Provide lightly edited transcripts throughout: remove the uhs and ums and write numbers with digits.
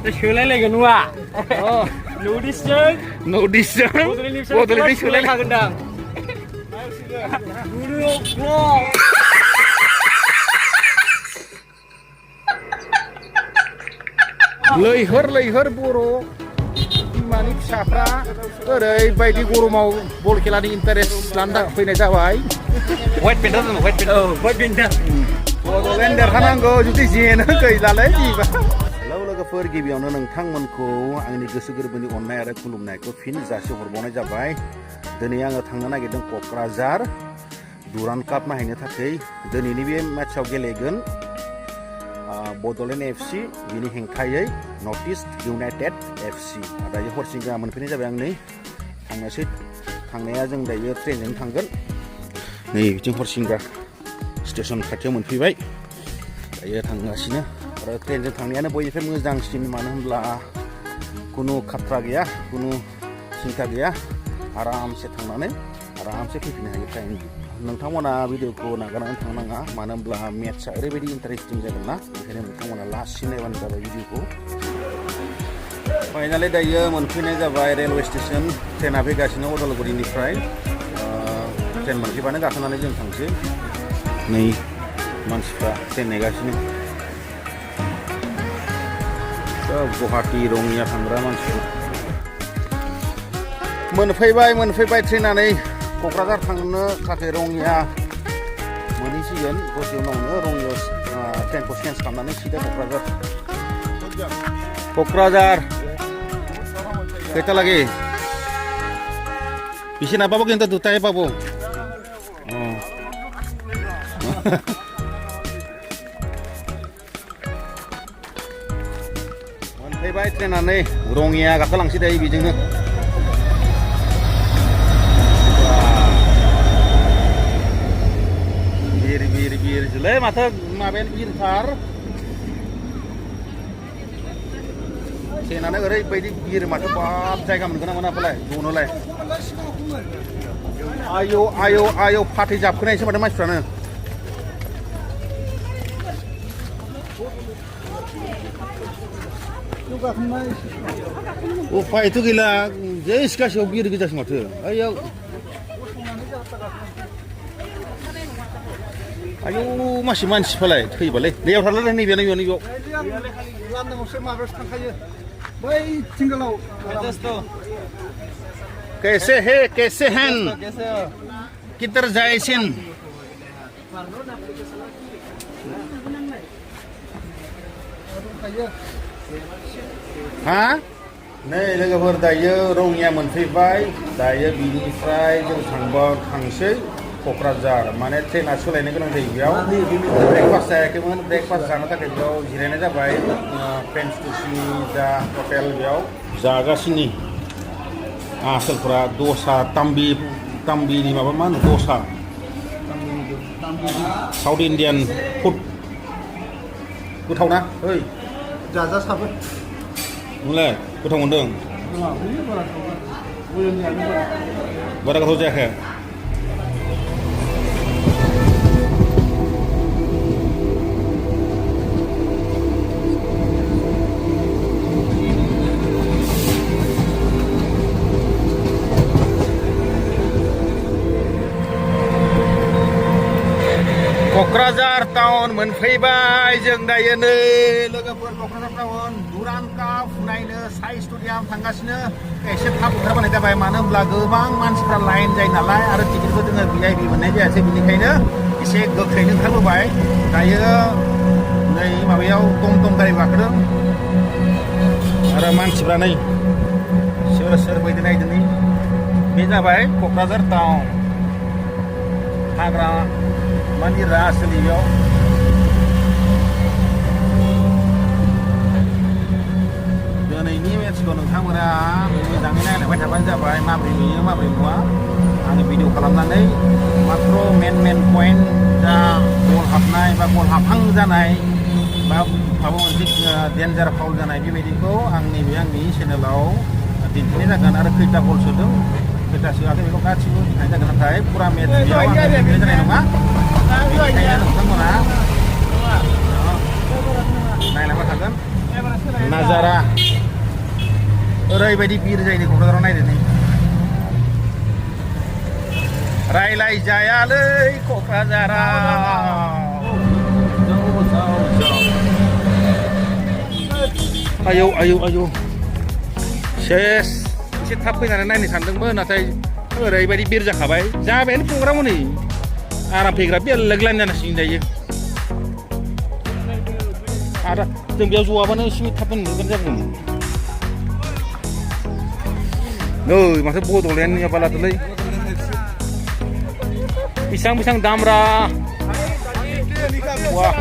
सोलायलायगोन नुवा न'डिसजों बड'लेण्डनि सोलायखागोनदां लैहोर बर' बिमानि फिसाफ्रा ओरैबायदि गरमाव बल खेलानि इन्टारेस्ट लानो फैनाय जाबाय वाइट पेन्टार बड'लेण्ड देरहानांगौ जुदि जेनो गैलालै जिबा हेलौ लोगोफोर गिबियावनो नोंथांमोनखौ आंनि गोसो गोरबोनि अननाय आरो खुलुमनायखौ फिन जासिहरबावनाय जाबाय दिनै आङो थांनो नागिरदों क'क्राझार दुरान्ड काप नायहैनो थाखाय दिनैनि बे मेट्सआव गेलेगोन बड'लेण्ड एफसि बिनि हेंथायै नर्थ इस्ट इउनाइटेड एफसि दायो हरसिंगा मोनफैनाय जाबाय आं नै थांनाया जों दायो ट्रेनजों थांगोन नै बिथिं हरसिंगा स्टेसन खाथियाव मोनफैबाय दायो थांगासिनो आरो ट्रेनजों थांनायानो बयनिफ्राय मोजांसिन मानो होनब्ला खुनु खाथ्रा गैया खुनु सिन्था गैया आरामसे थांनानै आरामसे फैफिननो हायो टाइम नोंथांमोना भिडिअखौ नागारनानै थांनाङा मानो होनब्ला मेट्सआ ओरैबायदि इन्टारेस्टिं जागोन ना बेखायनो नोंथांमोना लास्टसिम नायबानो जाबाय भिडिअखौ फाइनालि दायो मोनफैनाय जाबाय रेलवे स्टेसन ट्रेना फैगासिनो उदालगुरिनिफ्राय ट्रेन मोनफैबानो गाखोनानै जों थांसै नै मानसिफ्रा ट्रेन नेगासिनो गुवाहाटि रङिया थांग्रा मानसिफोर मोनफैबाय ट्रेनानै क'क्राझार थांनो थाखाय रङिया मोनहैसिगोन दसे उनावनो रङियाव ट्रेनखौ चेन्ज खालामनानै सिदा क'क्राझार खैथा লাগে বেশি না পাবো কিন্তু দুটাই পাবো मोनफैबाय ट्रेनानै रङिया गाखोलांसै दायो बेजोंनो बिरलै माथो माबायानो बिरथार ट्रेनानो ओरैबायदि बिर माथो बाब जायगा मोनगोन ना मोनाफालाय जनोलाय आयौ फाथै जाबखोनायसो माथो मानसिफ्रानो उफायथ' गैला जै सिखासेयाव बिर गोजासो माथो ओइयाव आयौ मासे मानसिफालाय थैबालाय दैयाव थारलाय नैबेयाव लांदांआवसो माबायावसो थांखायो बै थिंगोलाव कैसे हैं किधर जायसिन हा नै लोगोफोर दायो रङिया मोनफैबाय दायो बिनिफ्राय जों थांसै क'क्राझार माने ट्रेना सोलायनो गोनां जायो बेयाव ब्रेकफास्ट जायाखैमोन ब्रेकफास्ट जानो थाखाय बेयाव जिरायनाय जाबाय पेन स्टेशननि जा हटेल बेयाव जागासिनो आसोलफ्रा दसा ताम्बिनि माबा मा होनो दसा साउथ इण्डियान फुड गोथाव ना ओइ जाजासाबो नोंलाय गोथाव मोनदों बारा गोथाव जायाखै क'क्राझार टाउन मोनफैबाय जों दायो नै लोगोफोर क'क्राझार टाउन दुरान्ड काप नायनो साइ स्टेडियाम थांगासिनो एसे थाब ओंखारबोनाय जाबाय मानो होनब्ला गोबां मानसिफ्रा लाइन जायो नालाय आरो टिकेटखौ जोङो VIP मोननाय जायासै बेनिखायनो एसे गोख्रैनो ओंखारबोबाय दायो नै माबायाव टम गारि गाखोदों आरो मानसिफ्रा नै सोर फैदों नायदों नै बे जाबाय क'क्राझार टाउन हाग्रा मानि रासोलि बेयाव दिनैनि मेट्सखौ नोंथांमोना मोजाङै नायलांबाय थाबानो जाबाय माबोरै नुयो माबोरै नुवा आङो भिडिअ खालामनानै माथ्र मेन पइन्ट जा बल हाबनाय बा बल हाबहां जानाय बा माबा मोनसे डेन्जार फाउल जानाय बेबायदिखौ आंनि चेनेलाव दिन्थिनाय जागोन आरो खैथा बल सोदों खैथा सोआखै बेखौ गासिबो दिन्थिनाय जागोन नाथाय पुरा मेट्स बेयाव आं दिन्थिनाय जानाय नङा बेनिखायनो नोंथांमोना नायलांबाय थागोन नाजारा ओरैबायदि बिर जायो क'क्राझाराव नायदो नै रायलाय जायालै क'क्राझारा आयौ आयौ आयौ सेस एसे थाब फैनानै नायनो सानदोंमोन नाथाय ओरैबायदि बिर जाखाबाय जाबायानो प्रग्राम हनै आराम फैग्रा बेलेग लाइन जानांसिगोन दायो आरो जों बेयाव ज'आबानो एसे थाब मोनगोन जागौमोन नै माथो बड'लेण्ड माबालादोलै बेसेबां दामरा wah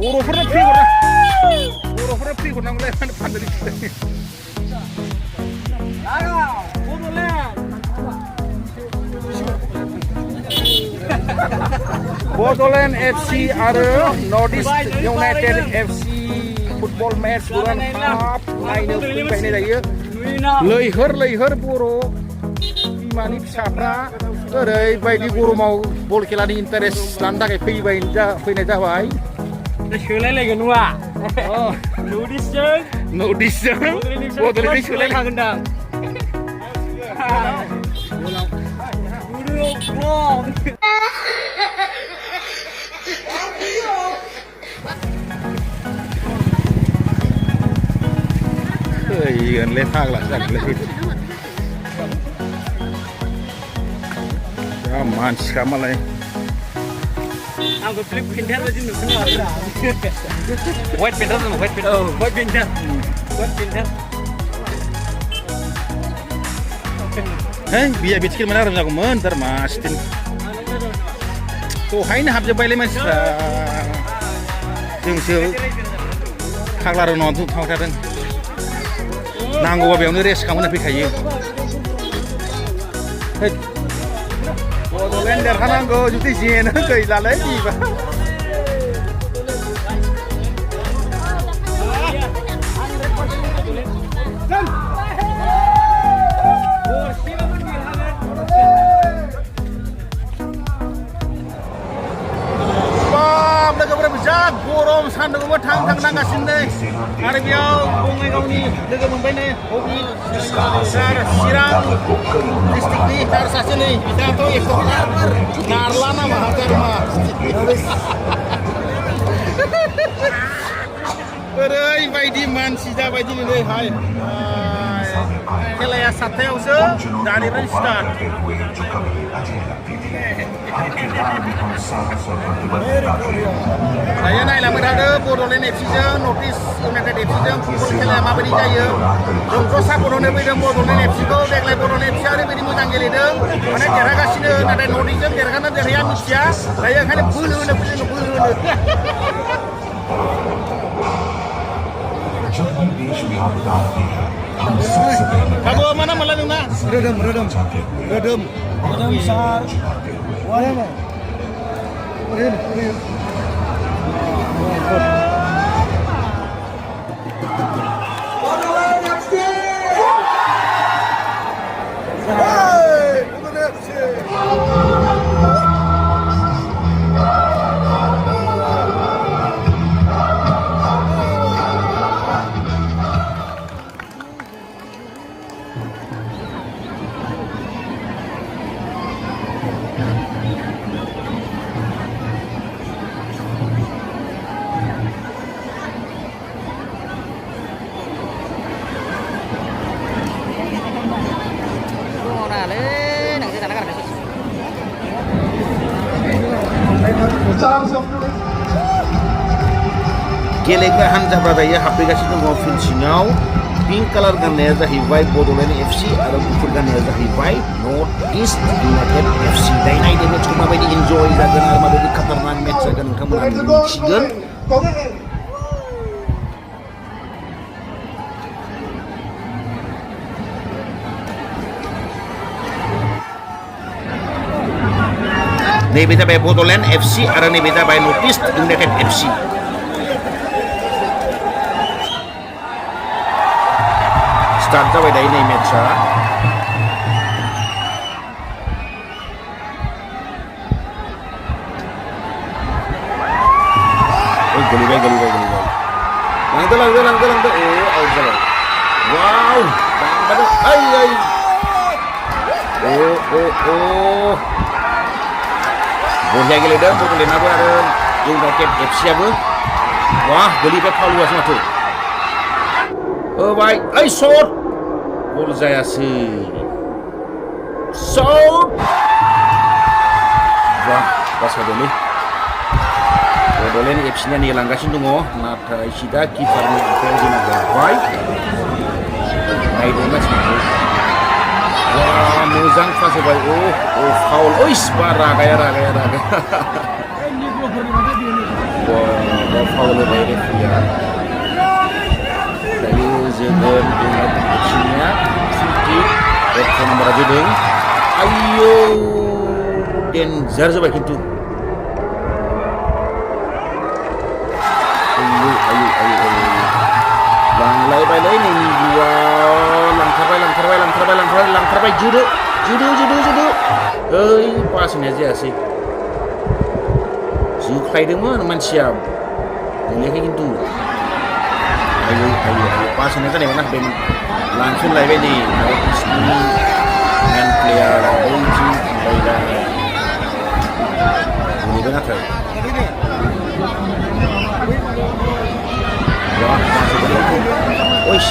बर'फोरनो फ्रि हरनांगौलै फानदों बड'लेण्ड एफसि आरो North East United FC football match गुरान काप नायनो फैनाय जायो लैहोर बर' बिमानि फिसाफ्रा ओरैबायदि गरमाव बल खेलानि इन्टारेस्ट लानो थाखाय फैनाय जाबाय सोलायलायगोन नङा नर्थ-इस्टजों बड'लेण्डजों सोलायलायगोनदां फैगोनलै फाग्ला जागोनलै मानसिखा मालाय आंखौ ब्लेक पेन्टार बायदि नुसोनो आरोना वाइट पेन्टार दङ वाइट पेन्टार है बिया बिथिखेल माने आराम जागौमोन थार मासथिन दहायनो हाबजोब्बायलै मानसिफ्रा जोंसो फाग्ला रोंनानै थांबाय थादों नांगौबा बेयावनो रेस्ट खालामना फैखायो बड'लेण्ड देरहानांगौ जुदि जेनो गैलालै बिबा लोगोफोरा बिराद गरम सान्दुंबो थां नांगासिनो नै आरो बेयाव बङाइगावनि लोगो मोनबाय नै हबि चिरां डिस्ट्रिक्टनि आरो सासे नै बिथाङाथ' एखदम नारला नामा हाजारमा ओरैबायदि मानसि जाबाय दिनै नै हाय खेलाया 7थायावसो दानिफ्राय स्टार्ट दायो नायलांबाय थादो बड'लेण्ड एफसिजों नर्थ इस्ट इउनाइटेड एफसिजों फुटबल खेलाया माबायदि जायो जोंथ' सापर्ट होनो फैदों बड'लेण्ड एफसिखौ देग्लाय बड'लेण्ड एफसिया ओरैबायदि मोजां गेलेदों माने देरहागासिनो नाथाय नर्थ इस्टजों देरहाना देरहाया मिथिया दायो ओंखायनो बोलो होनो फैदों बोलो होनो Kamu mana malah nuna? Redem besar. Mana? Redem. गेलेग्रा हानजाफ्रा दायो हाबफैगासिनो दङ फिल्ड सिङाव पिंक कालार गाननाया जाहैबाय बड'लेण्ड एफसि आरो गुफुर गाननाया जाहैबाय नर्थ इस्ट इउनाइटेड एफसि दायो नायदो मेचखौ माबायदि इन्जय जागोन आरो माबायदि खातारनाक मेच जागोन नोंथांमोना मिथिगोन नैबे जाबाय बड'लेण्ड एफसि आरो नैबे जाबाय north East United FC start जाबाय दायो नै मेचआ गोलैबाय लांदो आउट जाबाय वाव बांबादों बरिया गेलेदों बड'लेण्डआबो आरो इउनाइटेड एफसिआबो वाह गोलैबाय फाउल होआसै माथो होबाय शट गल जायासै शट वाह बासायदोंलै बड'लेण्ड एफसिनिया नेलांगासिनो दङ नाथाय सिदा किपारनि आखायाव जोंना गबाय नायदों मानसिफोरखौ wah मोजां पास होबाय फाउल ओइस बा रागाया wah फाउल होबाय रेफारिया दायो जोगोन इउनाइटेड एफसिनिया फ्रि किक फन नाम्बारा जोदों आयौ डेन्जार जाबाय खिन्थु लांलायबायलै नैनि जिउआव लांथारबाय जोदो ओइ पास होनाया जायासै जोख्लायदोंमोन मानसिया मोनैयाखै खिन्थु आयौ पास होनाय जानाय मोना बे लांफिनलायबाय नै नर्थ इस्टनि मेन प्लेयार बैथिं थांलायबाय मोनैबाय नाथाय ओइस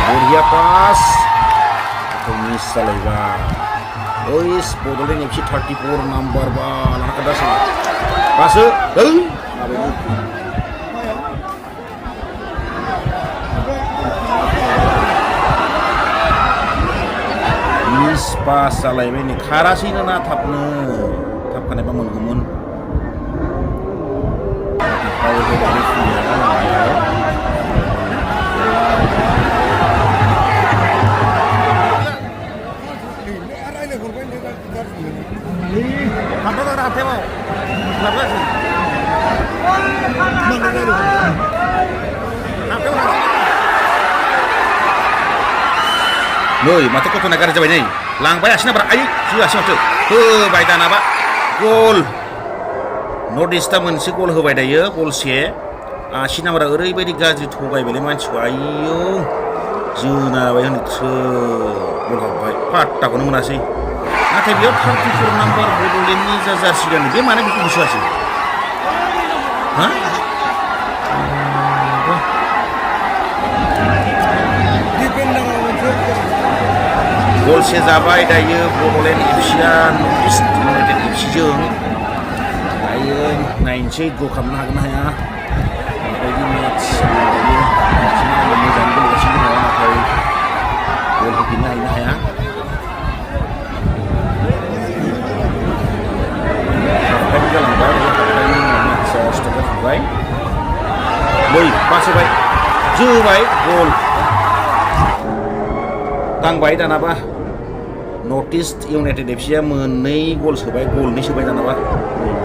बरिया पास मिस जालायबाय ओइस बड'लेण्ड एफसि 34 नाम्बार बा लाना दासो पास मिस पास जालायबाय नै खारासैनो ना थाब खानायबा मोनगौमोन नै माथो गथ'ना गाज्रि जाबाय नै लांबाय आसि नाम्बार आयै जोआसै माथो होबाय दानाबा गल नर्थ इस्टआ मोनसे गल होबाय दायो गलसे आसि नाम्बारा ओरैबायदि गाज्रि थगायबायलै मानसिखौ आयौ जोनाबाय होनो गल हाबबाय पाट्टाखौनो मोनासै नाथाय बेयाव 34 नाम्बार बड'लेण्डनि जा जार्सि गानो बे माने बेखौ बुजियासै हा गलसे जाबाय दायो बड'लेण्ड एफसिआ नर्थ इस्ट इउनाइटेड एफसिजों दायो नायनोसै ड्र खालामनो हागोन ना हाया माबायदि मेट्स मोजां गेलेगासिनो दङ नाथाय गल होफिननो हायो ना हाया हाफटाइम जालांबाय हाफटाइमनि उनाव मेट्सआ स्टार्ट जाफिनबाय नै पास होबाय जोबाय गल दांबाय दानाबा नर्थ इस्ट इउनाइटेड एफसिआ मोननै गल सोबाय गलनै सोबाय दानाबा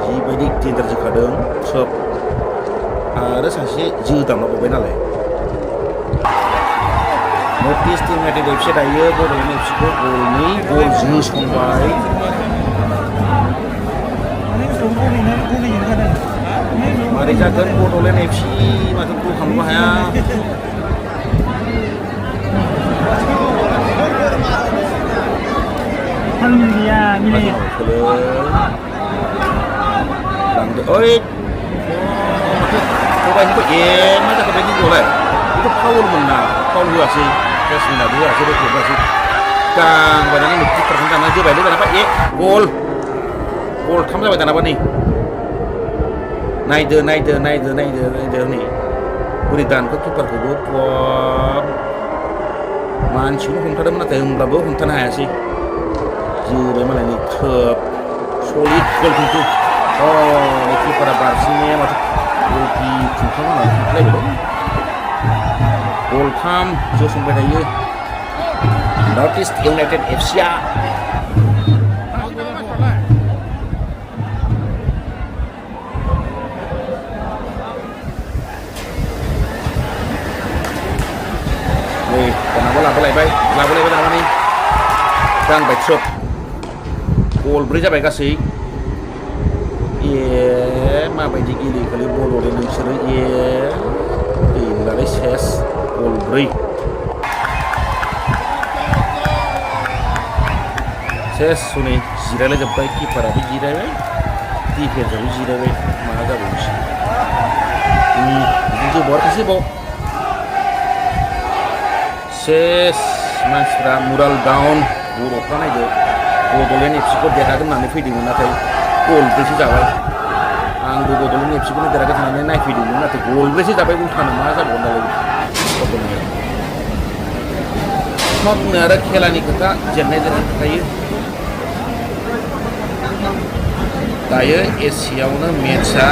जिबायदि टेन्डार जोखादों सोब आरो सासे जोदामलाबावबाय नालाय नर्थ इस्ट इउनाइटेड एफसिआ दायो बड'लेण्ड एफसिखौ गलनै गल जोसनबाय मारै जागोन बड'लेण्ड एफसि माथो गल खालामनो हाया लांदो ओइ माथो थगायनोबो मा जाखो बे गिदिरावलाय बेथ' फाउलमोन ना फाउल होआसै जासमिनाबो होआसै रेफारिबो होआसै दांबायनानै किपारखौनो दाना जोबायलै दानाबा गल थाम जाबाय दानाबा नै नायदो नै बोरै दानखो किपारखौबो मानसिखौनो हमथादोंमोन नाथाय होमब्लाबो हमथानो हायासै जोबाय मालाय नै खोब सलिड गल खिन्थु किपारा बारसिननाया माथो गलखि खुंखांनानै थांलायबाय गलथाम जोसनबाय थायो नर्थ इस्ट इउनाइटेड एफसिआ नै दानाबा लाबोलायबाय दानाबा दांबाय ट्रोप गल 4 जाबाय गासै मा माबायदि गेलेयोलै बड'लेण्ड नोंसोरो गैलालै सेस गल 4 सेस हनै जिरायलायजोब्बाय किपाराबो जिरायबाय डिफेन्सआबो जिरायबाय मा जाबावसै बिदिनो जोबाव सेस मानसिफ्रा मुराल डाउन बर'फ्रा नायदो बड'लेण्ड एफसिखौ देरहागोन होननानै फैदोंमोन नाथाय गल 4सो जाबाय आंबो बड'लेण्ड एफसिखौनो देरहागोन होननानै नायफैदोंमोन नाथाय गल 4सो जाबाय उल्थानो मा जाबावगोन दालाय मा बुंनो आरो खेलानि खोथा जेननाय देरहानाय थाखायो दायो एसियावनो मेट्सआ